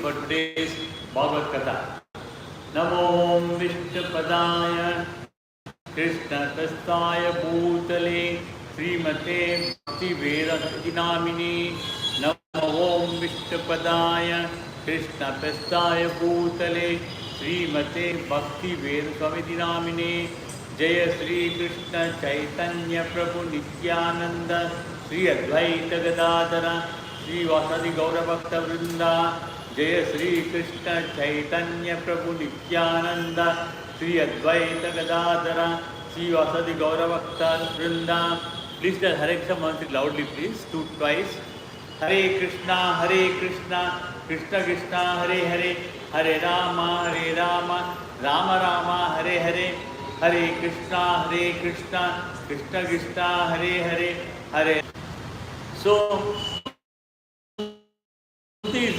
for today's Bhagavath Katha. Namo Vishnupadaya Krishna Prasthaya Bhutale Srimate Bhakti Vedanta Namini. Namo Vishnupadaya Krishna Prasthaya Bhutale Srimate Bhakti Vedanta Namini. Jaya Sri Krishna Chaitanya Prabhu Nityananda Sri Advaita Gadadara Sri Vasadi Gaura Bhakta Vrinda. Jaya Sri Krishna Chaitanya Prabhu Nityananda Sri Advaita Gadadara Sri Vasadi Gaura Bhakta Vrinda. Please tell Hare Krishna once loudly, please, twice. Hare Krishna, Krishna Krishna, Hare Hare, Hare Rama, Rama Rama, Hare Hare, Hare Krishna, Krishna Krishna, Hare Hare, Hare. So, this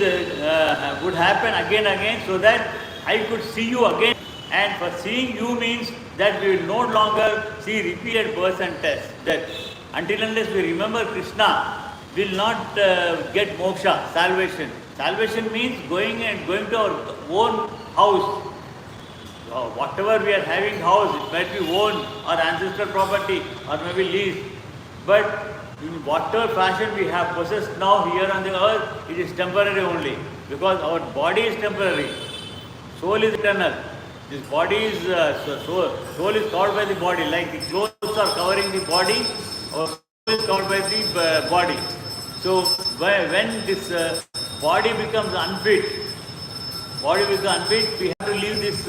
would happen again so that I could see you again. And for seeing you means that we will no longer see repeated births and death. Until unless we remember Krishna, we will not get moksha, salvation. Salvation means going to our own house. Whatever we are having house, it might be own or ancestral property or maybe lease. But in whatever fashion we have possessed now here on the earth, it is temporary only. Because our body is temporary. Soul is eternal. This body is, soul is covered by the body. Like the clothes are covering the body, our soul is covered by the body. So when this body becomes unfit, we have to leave this,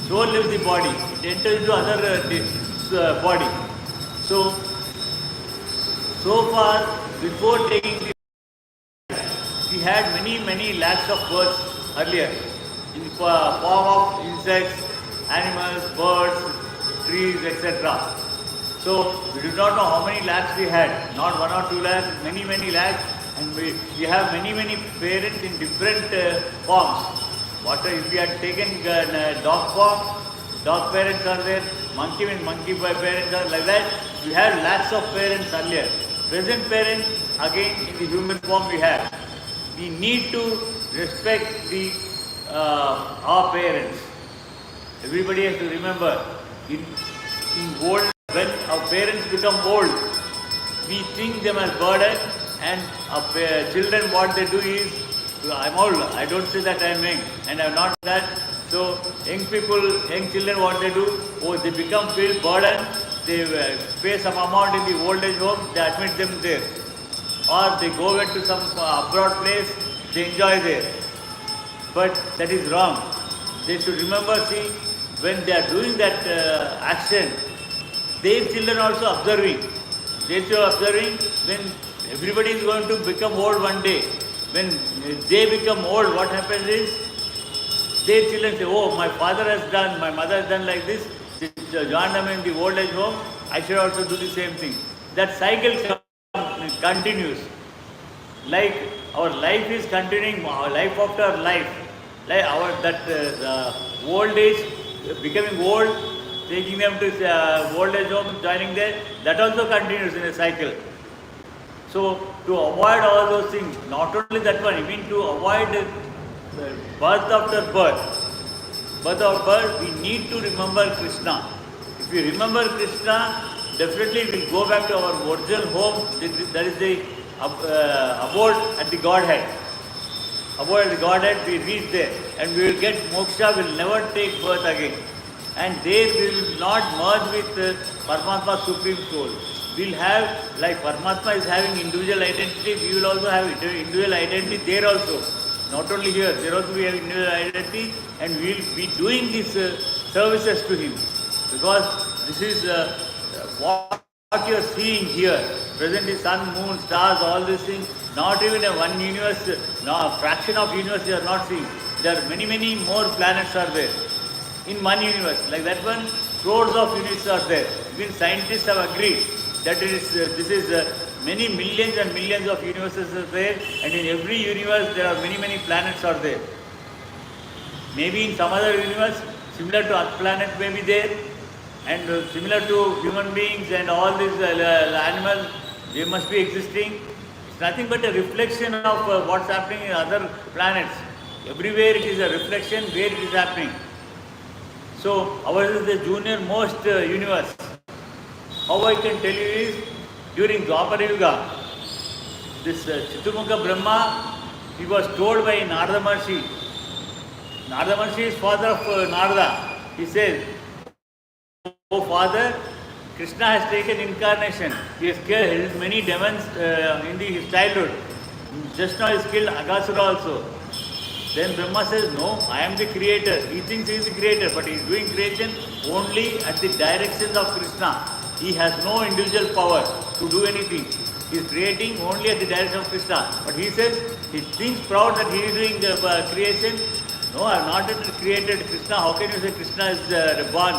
soul leaves the body. It enters into other body. So far, before taking the, we had many lakhs of births earlier. In the form of insects, animals, birds, trees, etc. So we do not know how many lakhs we had. Not 1 or 2 lakhs, many lakhs. And we have many parents in different forms. If we had taken dog form, dog parents are there, monkey parents are like that. We had lakhs of parents earlier. Present parents, again in the human form we have. We need to respect our parents. Everybody has to remember, in old, when our parents become old, we think them as burden. And children, what they do is, I'm old, I don't say that I'm young, and I'm not that. So young children, what they do, they become feel burden, they pay some amount in the old age home, they admit them there. Or they go away to some abroad place, they enjoy there. But that is wrong. They should remember, see, when they are doing that action, their children also observing. They are observing when everybody is going to become old one day. When they become old, what happens is, their children say, oh, my father has done, my mother has done like this, joined them in the old age home, I should also do the same thing. That cycle continues. Like our life is continuing, our life after life. Like old age, becoming old, taking them to old age home, joining there, that also continues in a cycle. So, to avoid all those things, not only that one, even to avoid birth after birth, we need to remember Krishna. If we remember Krishna, definitely we will go back to our original home, that is the abode at the Godhead. Abode at the Godhead, we reach there and we will get moksha, we will never take birth again. And there we will not merge with Paramatma Supreme Soul. We will have, like Paramatma is having individual identity, we will also have individual identity there also. Not only here, there also we have individual identity and we will be doing these services to Him. Because this is what you are seeing here. Presently sun, moon, stars, all these things, not even one universe, a fraction of universe you are not seeing. There are many more planets are there. In one universe, like that one, crores of universes are there. Even scientists have agreed that this is many millions and millions of universes are there, and in every universe there are many planets are there. Maybe in some other universe, similar to Earth planet may be there, and similar to human beings and all these animals, they must be existing. It's nothing but a reflection of what's happening in other planets. Everywhere it is a reflection where it is happening. So ours is the junior most universe. How I can tell you is, during Dwapara Yuga, this Chaturmukha Brahma, he was told by Narada Maharshi. Narada Maharshi is father of Narada. He says, "Oh father, Krishna has taken incarnation. He has killed many demons in his childhood. Just now he has killed Aghasura also." Then Brahma says, "No, I am the creator." He thinks he is the creator, but he is doing creation only at the directions of Krishna. He has no individual power to do anything. He is creating only at the direction of Krishna. But he says, he thinks proud that he is doing creation. No, I have not yet created Krishna. How can you say Krishna is born?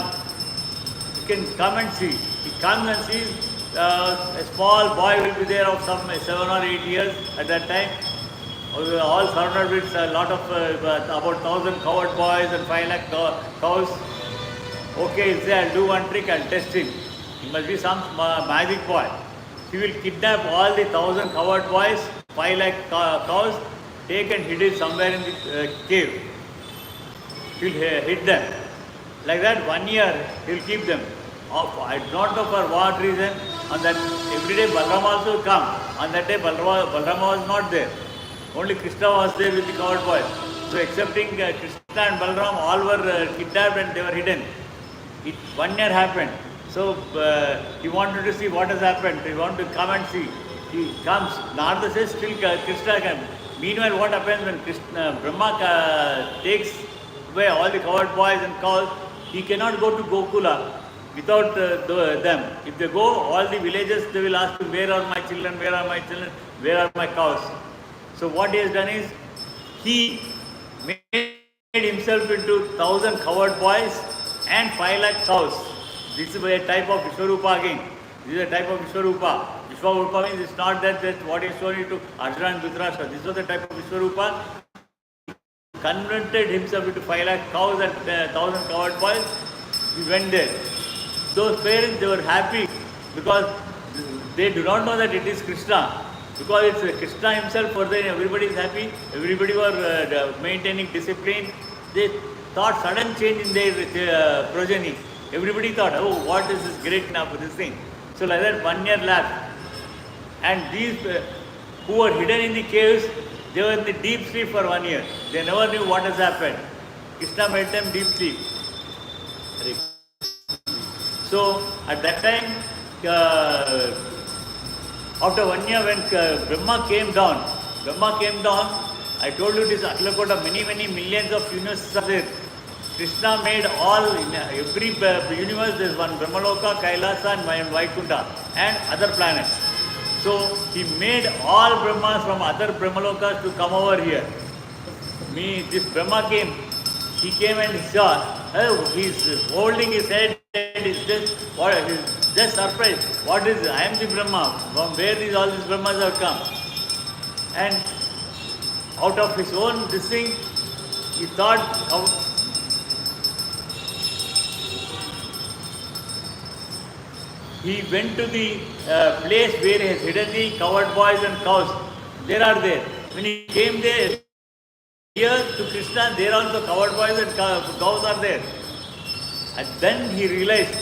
You can come and see. He comes and sees a small boy will be there of some 7 or 8 years at that time. All surrounded with a lot of about 1,000 coward boys and 5 lakh cows. Okay, he'll say, "I'll do one trick, I'll test him. He must be some magic boy." He will kidnap all the 1,000 coward boys, 5 lakh cows, take and hid it somewhere in the cave. He'll hid them. Like that, 1 year he'll keep them. I do not know for what reason. On that every day Balrama also will come. On that day Balrama was not there. Only Krishna was there with the coward boys. So excepting Krishna and Balram, all were kidnapped and they were hidden. 1 year happened. So he wanted to see what has happened. He wanted to come and see. He comes. Narada says, still Krishna can. Meanwhile, what happens when Brahma takes away all the coward boys and cows, he cannot go to Gokula without them. If they go, all the villages, they will ask him, "Where are my children? Where are my children? Where are my cows?" So what he has done is, he made himself into 1,000 coward boys and 5 lakh cows. This is a type of Vishwarupa again. This is a type of Vishwarupa. Vishwarupa means it's not that what he showed you to Arjuna and Dhritarashtra. This was the type of Vishwarupa. He converted himself into 5 lakh cows and 1,000 coward boys. He went there. Those parents, they were happy because they do not know that it is Krishna. Because it's Krishna himself, for them everybody is happy, everybody were maintaining discipline. They thought sudden change in their progeny. Everybody thought, "Oh, what is this great enough for this thing?" So like that 1 year lapsed. And these who were hidden in the caves, they were in the deep sleep for 1 year. They never knew what has happened. Krishna made them deep sleep. So at that time, after 1 year when Brahma came down, I told you it is Aklakota, many millions of universes are there. Krishna made all, in every universe there is one Brahmaloka, Kailasa and Vaikunta and other planets. So he made all Brahmas from other Brahmalokas to come over here. This Brahma came, he came and saw, he's holding his head and he's just surprised. What is it? I am the Brahma. From where all these Brahmas have come? And out of his own this thing, he thought, he went to the place where he has hidden the coward boys and cows. There. When he came there, here to Krishna, there also coward boys and cows are there. And then he realized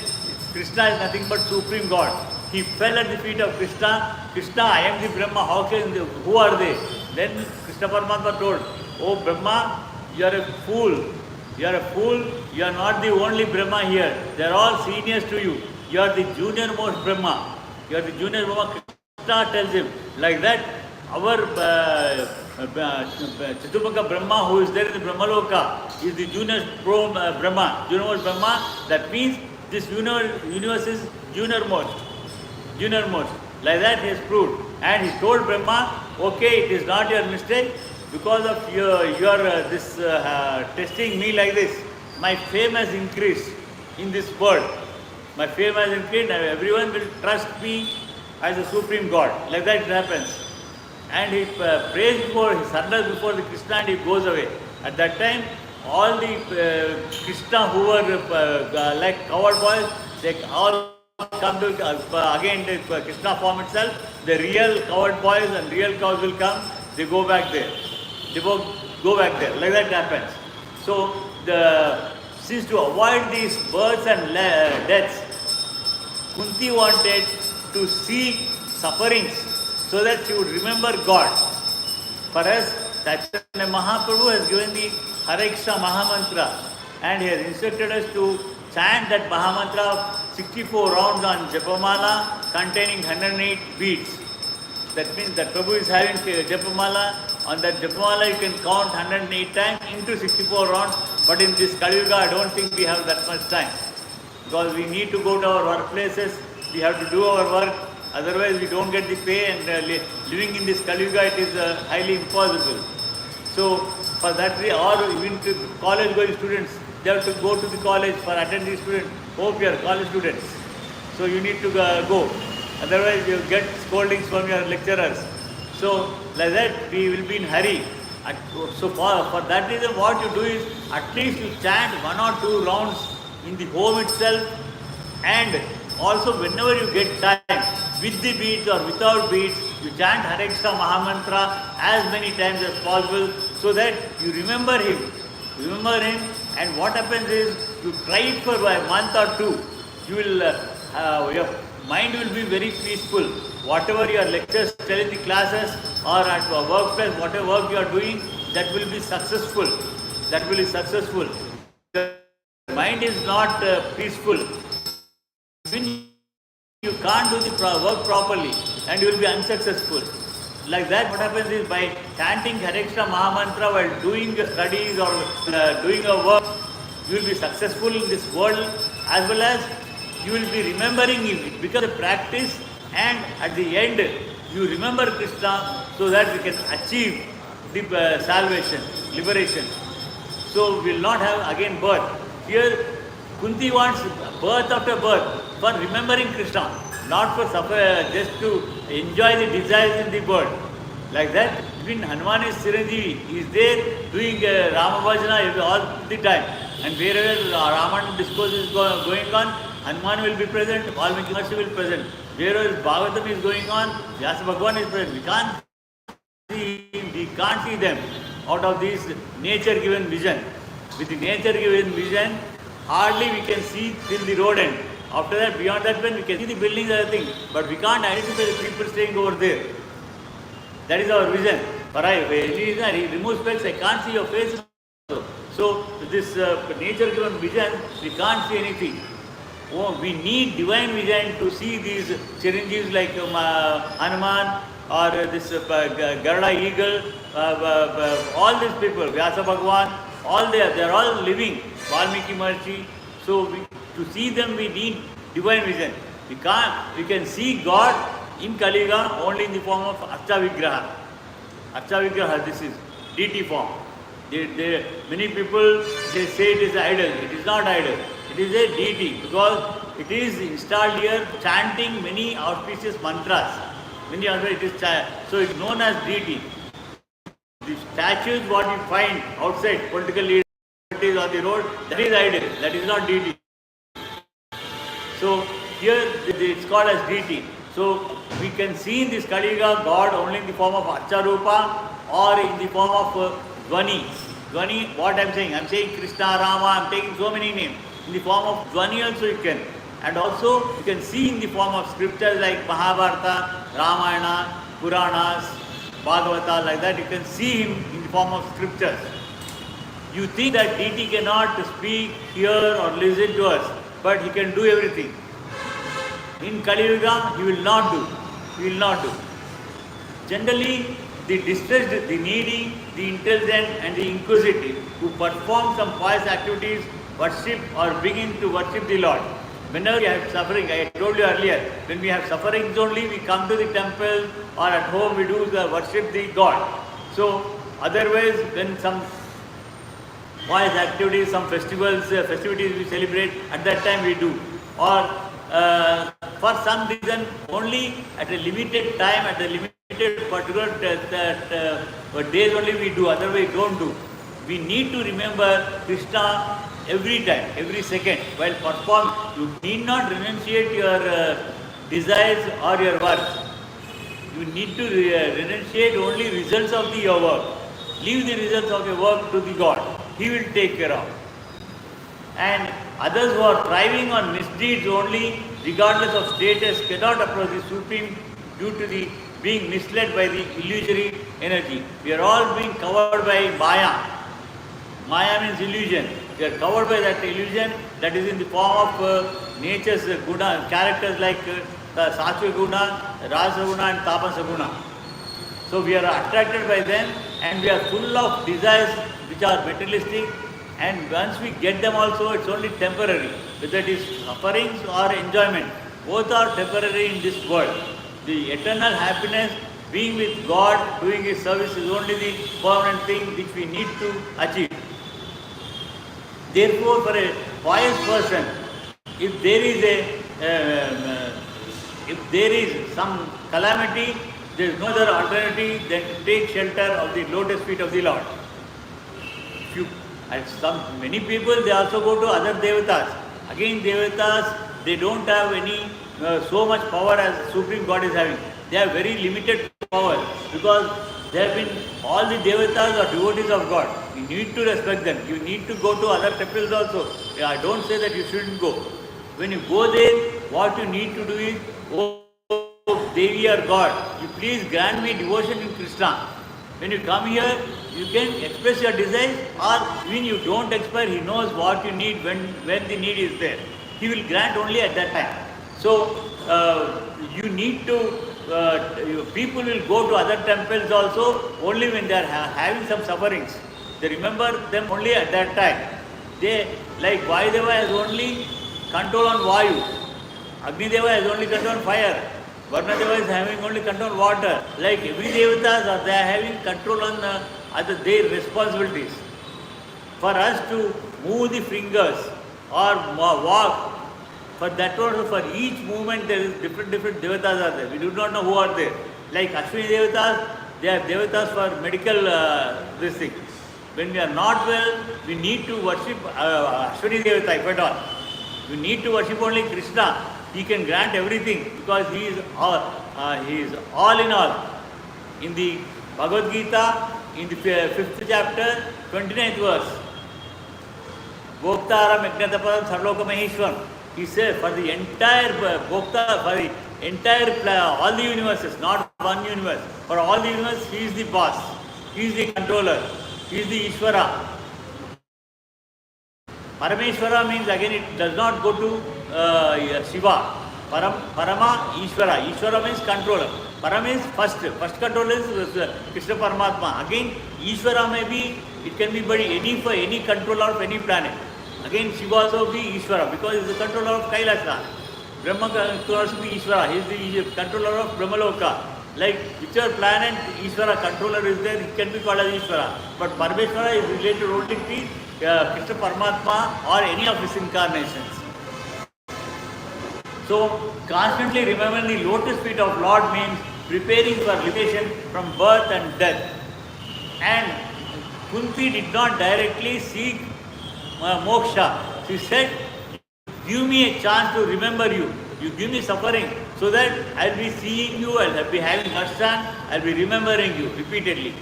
Krishna is nothing but Supreme God. He fell at the feet of Krishna. "Krishna, I am the Brahma. Who are they?" Then Krishna Paramatma told, "Oh Brahma, you are a fool. You are a fool. You are not the only Brahma here. They are all seniors to you. You are the junior most Brahma. You are the junior Brahma." Krishna tells him, like that, our Chaturmukha Brahma, who is there in the Brahmaloka, is the junior Brahma. Junior most Brahma, that means this universe is junior most. Like that he has proved. And he told Brahma, "Okay, it is not your mistake. Because of your testing me like this, my fame has increased in this world. My fame has increased and everyone will trust me as a supreme God." Like that it happens. And he prays before, he surrenders before the Krishna and he goes away. At that time, all the Krishna who were like coward boys, they all come to again the Krishna form itself. The real coward boys and real cows will come, they go back there. They go back there. Like that happens. So, since to avoid these births and deaths, Kunti wanted to seek sufferings so that she would remember God. For us, Chaitanya Mahaprabhu has given the Hare Krishna Mahamantra and he has instructed us to chant that Mahamantra 64 rounds on Japamala containing 108 beads. That means that Prabhu is having Japamala. On that Japamala you can count 108 times into 64 rounds. But in this Kali Yuga, I don't think we have that much time. Because we need to go to our workplaces, we have to do our work, otherwise we don't get the pay, and living in this Kali Yuga, it is highly impossible. So for that reason, or even to college going students, they have to go to the college for attending students. Hope you are college students. So you need to go. Otherwise you get scoldings from your lecturers. So like that we will be in hurry. So for that reason what you do is at least you chant 1 or 2 rounds in the home itself, and also whenever you get time, with the beads or without beads, you chant Hare Krishna Mahamantra as many times as possible so that you remember him. And what happens is, you try it for a month or 2, you will, your mind will be very peaceful. Whatever your lectures tell in the classes or at your workplace, whatever work you are doing, that will be successful. The mind is not peaceful. When you can't do the work properly and you will be unsuccessful. Like that, what happens is, by chanting Hare Krishna Mahamantra while doing your studies or doing your work, you will be successful in this world, as well as you will be remembering him. It becomes a practice, and at the end you remember Krishna so that we can achieve the salvation, liberation. So we will not have again birth. Here Kunti wants birth after birth for remembering Krishna, not for just to enjoy the desires in the birth. Like that, even Hanuman is Chiranjeevi, he is there doing Rama Bhajana all the time. And wherever Raman discourse is going on, Hanuman will be present, Valmiki Maharshi will be present. Wherever Bhagavatam is going on, Vyasa Bhagavan is present. We can't see them out of this nature given vision. With the nature given vision, hardly we can see till the road end. After that, beyond that, when we can see the buildings and everything, but we can't identify the people staying over there. That is our vision. For any reason, he removes specs, I can't see your face. So, this nature given vision, we can't see anything. Oh, we need divine vision to see these Chiranjeevs like Hanuman or this Garuda eagle, all these people, Vyasa Bhagavan, all they are all living, Valmiki Maharshi. So to see them we need divine vision. We can see God in Kali Yuga only in the form of Archa Vigraha. Archa Vigraha, this is deity form. Many people, they say it is idol. It is not idol. It is a deity because it is installed here chanting many auspicious mantras. So it is known as deity. The statues what we find outside, political leaders on the road, that is idol. That is not deity. So here it's called as deity. So we can see in this Kali Yuga God only in the form of Archa Rupa or in the form of Dvani. Dvani, what I am saying? I am saying Krishna, Rama, I am taking so many names. In the form of Dvani also you can. And also you can see in the form of scriptures like Mahabharata, Ramayana, Puranas, Bhagavata, like that. You can see him in the form of scriptures. You think that deity cannot speak, hear or listen to us, but he can do everything. In Kali Yuga, he will not do. Generally, the distressed, the needy, the intelligent and the inquisitive who perform some pious activities, worship or begin to worship the Lord. Whenever we have suffering, I told you earlier, when we have sufferings only, we come to the temple or at home we do the worship the God. So, otherwise, when some pious activities, some festivities we celebrate, at that time we do. Or for some reason, only at a limited time, at a limited particular days only we do, otherwise we don't do. We need to remember Krishna every time, every second. While performing, you need not renunciate your desires or your work. You need to renunciate only results of your work. leave the results of your work to the God. He will take care of. And others who are thriving on misdeeds only, regardless of status, cannot approach the Supreme due to the being misled by the illusory energy. We are all being covered by Maya. Maya means illusion. We are covered by that illusion that is in the form of nature's guna, characters like the Sattva guna, Rasa guna and Tapasa guna. So we are attracted by them and we are full of desires which are materialistic, and once we get them also, it's only temporary. Whether it is sufferings or enjoyment, both are temporary in this world. The eternal happiness, being with God, doing His service is only the permanent thing which we need to achieve. Therefore, for a pious person, if there is some calamity, there is no other alternative than to take shelter of the lotus feet of the Lord. Many people, they also go to other devatas. Again, devatas, they don't have any so much power as the Supreme God is having. They have very limited power because they have been, all the devatas are devotees of God. You need to respect them. You need to go to other temples also. I don't say that you shouldn't go. When you go there, what you need to do is, oh Devi or God, you please grant me devotion in Krishna. When you come here, you can express your desires, or even you don't express, He knows what you need when the need is there. He will grant only at that time. So, you need to, people will go to other temples also only when they are having some sufferings. They remember them only at that time. They, like Vayudeva has only control on Vayu, Agni Deva has only control on fire, Varna Deva is having only control on water. Like every devatas, they are having control on their responsibilities. For us to move the fingers or walk, for that also, for each movement there is different devatas are there. We do not know who are there. Like Ashwini devatas, they are devatas for medical this thing. When we are not well, we need to worship Ashwini devata, if at all. We need to worship only Krishna. He can grant everything because He is all in all. In the Bhagavad Gita, in the 5th chapter, 29th verse, Bhoktaram Yajnataparam Sarloka Maheshwaram. He said for the entire Bhokta, for the entire all the universes, not one universe. For all the universe, He is the boss. He is the controller. He is the Ishvara. Parameshwara means, again, it does not go to Shiva. Parama, Ishvara. Ishvara means controller. Param is first. First controller is Krishna Paramatma. Again, Ishvara may be, it can be any controller of any planet. Again, Shiva also be Ishvara because he is the controller of Kailasa. Brahma can also be Ishvara. He is the controller of Brahmaloka. Like whichever planet Ishvara controller is there, he can be called as Ishvara. But Parameshwara is related only to Krishna Paramatma or any of his incarnations. So, constantly remembering the lotus feet of Lord means preparing for liberation from birth and death. And Kunti did not directly seek moksha. She said, give me a chance to remember you. You give me suffering so that I'll be seeing you, I'll be having darshan, I'll be remembering you repeatedly.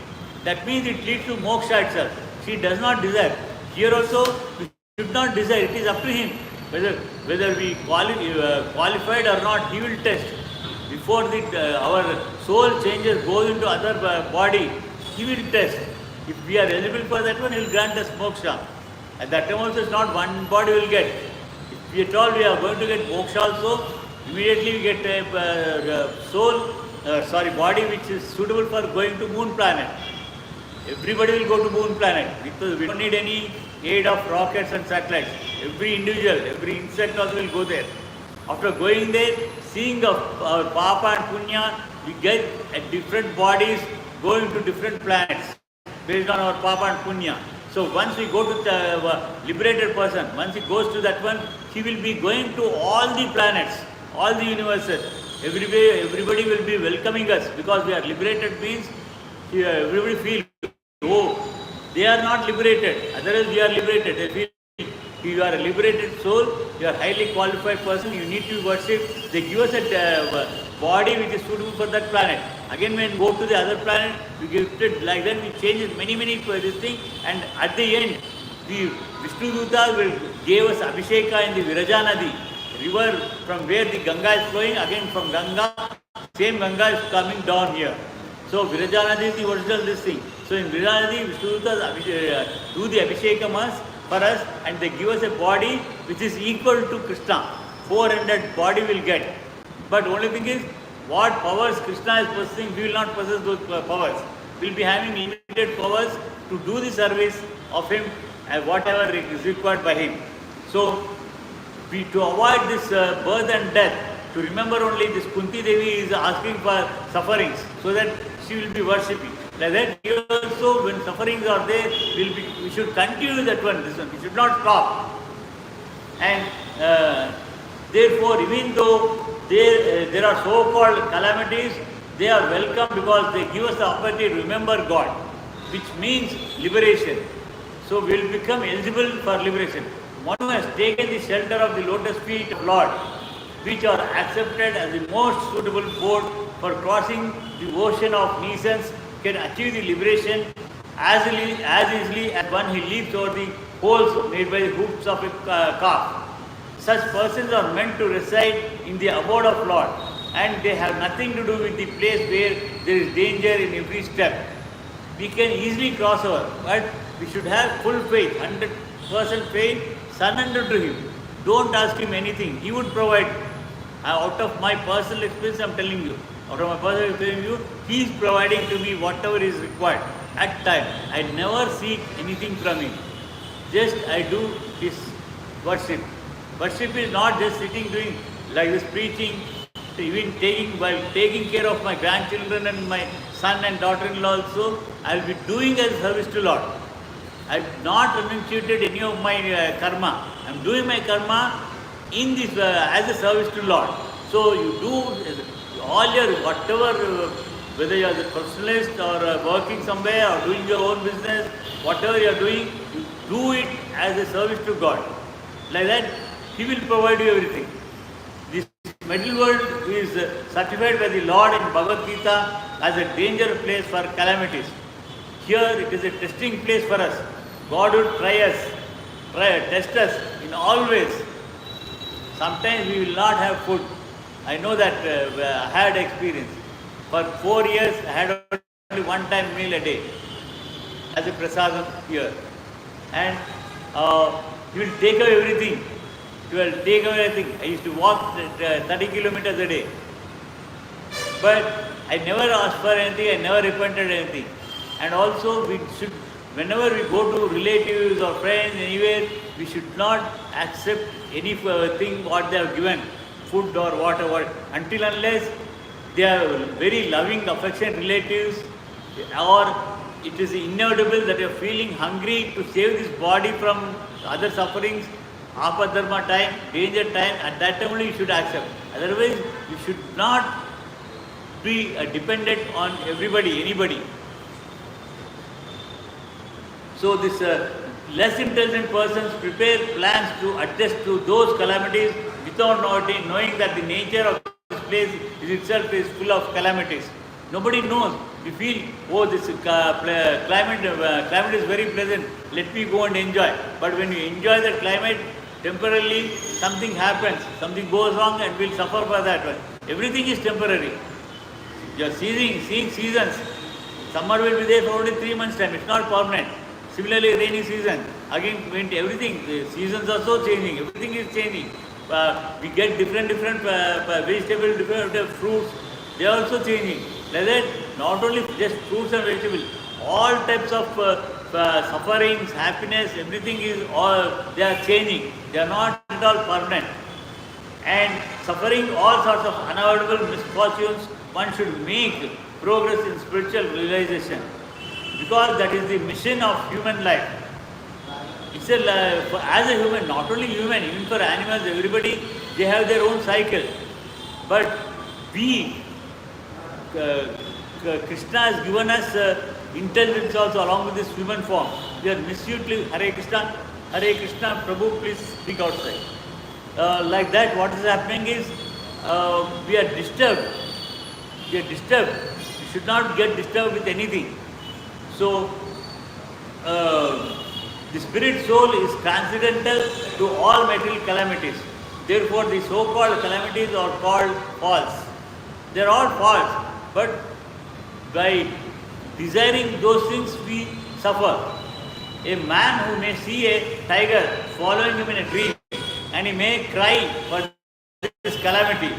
That means it leads to moksha itself. She does not desire. Here also, we should not desire. It is up to Him. Whether we qualified or not, He will test. Before our soul changes, goes into other body, He will test. If we are eligible for that one, He will grant us moksha. At that time also, it's not one body will get. If we are told we are going to get moksha also, immediately we get a body which is suitable for going to moon planet. Everybody will go to moon planet because we don't need any aid of rockets and satellites. Every individual, every insect also will go there. After going there, seeing our Papa and Punya, we get different bodies going to different planets based on our Papa and Punya. So once we go to the liberated person, once he goes to that one, he will be going to all the planets, all the universes. Everybody will be welcoming us because we are liberated means everybody feels, oh, they are not liberated, otherwise we are liberated. They feel you are a liberated soul, you are a highly qualified person, you need to worship. They give us a body which is suitable for that planet. Again, when we go to the other planet, we give it like that, we change many this thing, and at the end, the Vishnu Duta will give us Abhisheka in the Viraja Nadi, river from where the Ganga is flowing. Again from Ganga, same Ganga is coming down here. So Viraja Nadi is the original this thing. So in Viraja Nadi, Vishnu Duta do the Abhishekamas for us, and they give us a body which is equal to Krishna. 400 body will get. But only thing is, what powers Krishna is possessing, we will not possess those powers. We will be having limited powers to do the service of him and whatever is required by him. So, to avoid this birth and death, to remember only this Kunti Devi is asking for sufferings so that she will be worshipping. Like that, here also when sufferings are there, we should continue that one, this one. We should not stop. And therefore, even though there are so-called calamities, they are welcome because they give us the opportunity to remember God, which means liberation. So we will become eligible for liberation. One who has taken the shelter of the lotus feet of Lord, which are accepted as the most suitable board for crossing the ocean of nuisance, can achieve the liberation as easily as one who leaps over the holes made by the hoofs of a calf. Such persons are meant to reside in the abode of Lord, and they have nothing to do with the place where there is danger in every step. We can easily cross over, but we should have full faith, 100% faith, surrender to him. Don't ask him anything. He would provide. Out of my personal experience, I am telling you. Out of my personal experience, he is providing to me whatever is required at time. I never seek anything from him. Just I do his worship. Worship is not just sitting doing like this preaching, even while taking care of my grandchildren and my son and daughter-in-law also, I will be doing as service to Lord. I have not renunciated any of my karma. I am doing my karma in this as a service to Lord. So you do all your whatever, whether you are the professionalist or working somewhere or doing your own business, whatever you are doing, you do it as a service to God. Like that, He will provide you everything. This material world is certified by the Lord in Bhagavath Katha as a danger place for calamities. Here it is a testing place for us. God will test us in all ways. Sometimes we will not have food. I know that I had experience. For 4 years I had only one time meal a day as a prasadam here. And He will take away everything. He will take away everything. I used to walk 30 kilometers a day. But I never asked for anything, I never repented anything. And also we should, whenever we go to relatives or friends anywhere, we should not accept anything what they have given, food or whatever, until unless they are very loving, affectionate relatives, or it is inevitable that you are feeling hungry to save this body from other sufferings, apadharma time, danger time, at that time only you should accept. Otherwise, you should not be dependent on anybody. So this less intelligent persons prepare plans to adjust to those calamities without knowing that the nature of this place itself is full of calamities. Nobody knows. We feel, oh, this climate is very pleasant, let me go and enjoy. But when you enjoy the climate, temporarily something happens, something goes wrong and we'll suffer for that one. Everything is temporary. You are seeing seasons. Summer will be there for only 3 months' time, it's not permanent. Similarly, rainy season, again winter, everything, the seasons are so changing, everything is changing. We get different vegetables, different fruits, they are also changing. Like that, not only just fruits and vegetables, all types of sufferings, happiness, everything is they are changing. They are not at all permanent. And suffering all sorts of unavoidable misfortunes, one should make progress in spiritual realization. Because that is the mission of human life. It's as a human, not only human, even for animals, everybody, they have their own cycle. But we, Krishna has given us intelligence also along with this human form. We are misused. Hare Krishna, Prabhu, please speak outside. Like that, what is happening is we are disturbed. We should not get disturbed with anything. So, the spirit soul is transcendental to all material calamities. Therefore, the so-called calamities are called false. They are all false, but by desiring those things we suffer. A man who may see a tiger following him in a dream and he may cry for this calamity.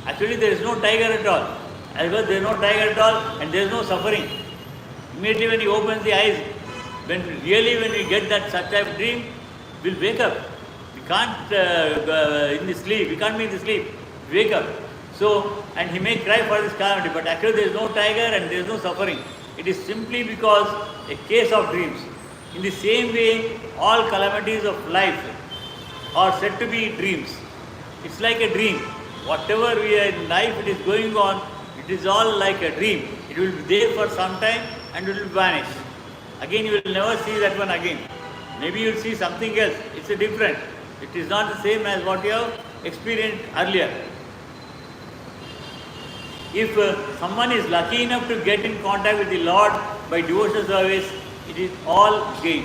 Actually, there is no tiger at all. As well, there is no tiger at all and there is no suffering. Immediately when he opens the eyes, when we get that such type of dream, we'll wake up. We can't in the sleep. We can't be in the sleep. Wake up. So, and he may cry for this calamity, but actually there is no tiger and there is no suffering. It is simply because a case of dreams. In the same way, all calamities of life are said to be dreams. It's like a dream. Whatever we are in life, it is going on. It is all like a dream. It will be there for some time and it will vanish. Again, you will never see that one again. Maybe you will see something else. It's a different. It is not the same as what you have experienced earlier. If someone is lucky enough to get in contact with the Lord by devotional service, it is all gain.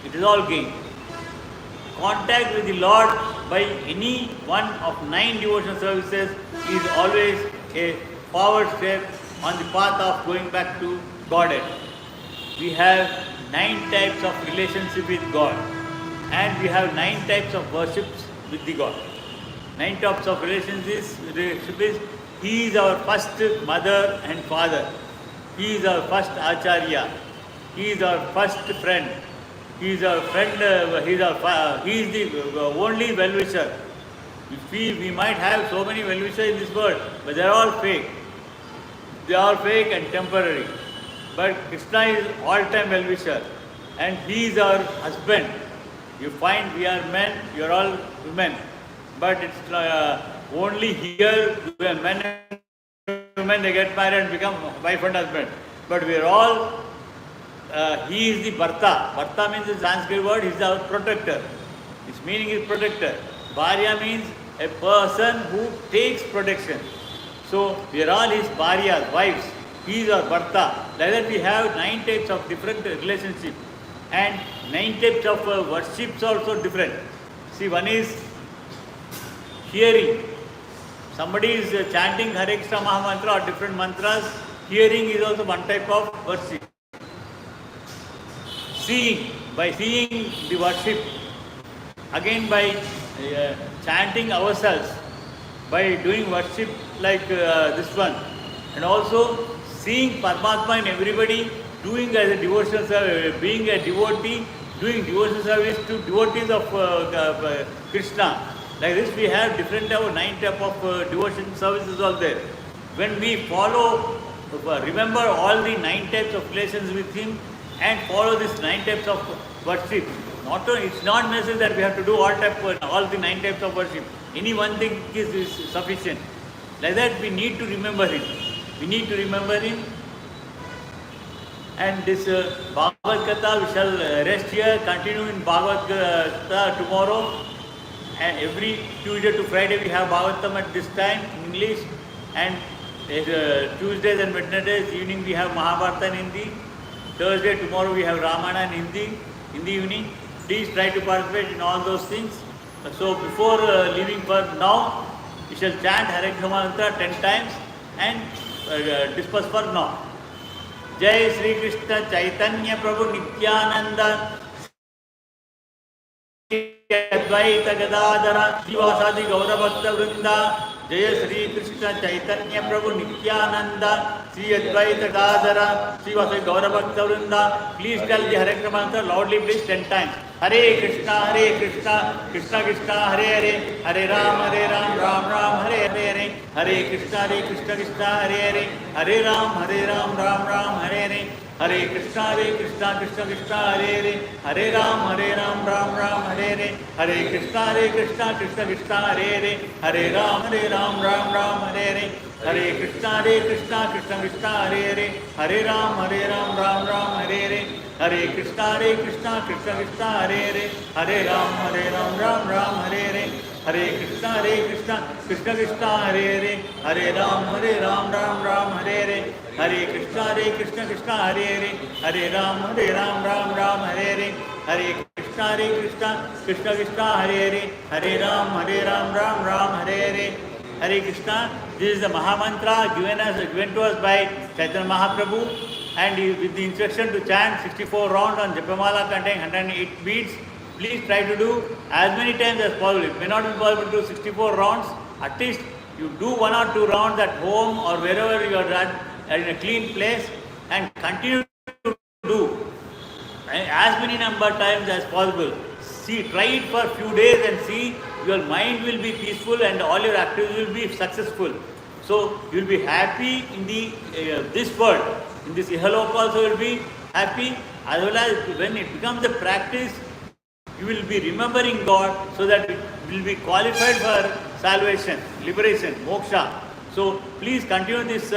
It is all gain. Contact with the Lord by any one of 9 devotional services is always a forward step on the path of going back to Godhead. We have 9 types of relationship with God, and we have 9 types of worships with the God. 9 types of relationship is He is our first mother and father. He is our first acharya. He is our first friend. He is our friend. He is the only well-wisher. We might have so many well-wishers in this world, but they are all fake. They are fake and temporary. But Krishna is all-time well-wisher, and He is our husband. You find we are men, you are all women, but it's only here when men and women they get married and become wife and husband. But we are all. He is the Bharta. Bharta means the Sanskrit word. He is our protector. Its meaning is protector. Bharya means a person who takes protection. So we are all his Bharyas, wives. He is our Bharta. Like that we have 9 types of different relationships. And 9 types of worships also different. See, one is hearing. Somebody is chanting Hare Krishna Mahamantra or different mantras. Hearing is also one type of worship. Seeing, by seeing the worship. Again by chanting ourselves. By doing worship like this one. And also seeing Paramatma in everybody, doing as a devotional service, being a devotee, doing devotional service to devotees of Krishna. Like this we have different 9 type of devotion services all there. When we follow, remember all the 9 types of relations with Him and follow this 9 types of worship. It's not necessary that we have to do all the 9 types of worship. Any one thing is sufficient. Like that we need to remember Him. We need to remember Him. And this Bhagavath Katha, we shall rest here, continue in Bhagavath Katha tomorrow. And every Tuesday to Friday we have Bhagavatam at this time in English. And Tuesdays and Wednesdays evening we have Mahabharata in Hindi. Thursday, tomorrow we have Ramayana in Hindi in the evening. Please try to participate in all those things. So before leaving for now, we shall chant Hare Krishna Mantra 10 times and disperse for now. Jai Sri Krishna Chaitanya Prabhu Nityananda Advaita Gadadhara Srivasadi Gaura Bhakta Vrinda Jaya Sri Krishna Chaitanya Prabhu Nityananda Sri Advaita Gadadhara Srivasadi Gaura Bhakta Vrinda. Please tell the Hare Krishna Mantra loudly, please 10 times. Hare Krishna, Krishna Krishna, Hare Hare, Hare Ram, Ram Ram, Hare Hare, Hare Krishna, Krishna, Hare Hare, Hare Ram, Ram, Hare Hare, Hare Krishna, Krishna, Hare Hare, Hare Ram, Ram, Hare Hare, Hare Krishna, Krishna, Hare Hare, Hare Ram, Ram, Hare Hare, Hare Krishna, Krishna, Hare Hare, Hare Ram, Ram, Hare Hare, Hare Krishna, Krishna Krishna, Hare Hare Ram, Ram Ram, Hare Hare. Hare Krishna, Krishna Krishna, Hare Ram, Ram Hare Hare. Hare Krishna, Krishna Hare Ram, Ram Hare Hare. Hare Krishna, Krishna Krishna, Hare Ram, Ram Hare Hare. Hare Krishna. This is the Mahamantra given to us by Chaitanya Mahaprabhu, and with the instruction to chant 64 rounds on Japamala containing 108 beads. Please try to do as many times as possible. It may not be possible to do 64 rounds. At least you do 1 or 2 rounds at home or wherever you are at in a clean place, and continue to do as many number of times as possible. See, try it for a few days and see, your mind will be peaceful and all your activities will be successful. So you will be happy in the this world. In this Ihalok also you will be happy, as well as when it becomes a practice, you will be remembering God, so that you will be qualified for salvation, liberation, moksha. So please continue this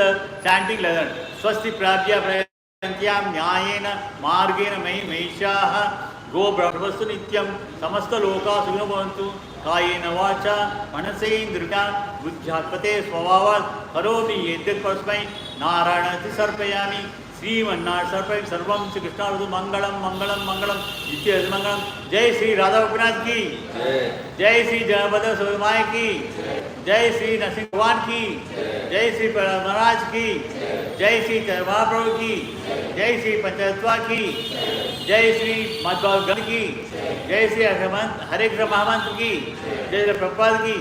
chanting lesson. Swasti prabhya prayantyam nyayena margena mahishaha go brahmastu nityam samasta loka sukhino bhavantu kayena vacha manasendrika buddhyatpate swavavat karoti yedyat pasmai naranati sarpayami श्रीमन्नाथ सर्वै सर्वं श्री कृष्णार्पणमस्तु मंगलम मंगलम मंगलम नित्य मंगलम। जय श्री राधा गोपीनाथ की जय श्री जगन्नाथ स्वामी की जय श्री नरसिंह भगवान की जय श्री महाराज की जय श्री महाप्रभु की जय श्री पंचतत्वा की जय श्री मध्भागवत की जय श्री हरे कृष्ण महामंत्र की जय श्री प्रभुपाद की।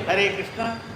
हरे कृष्ण।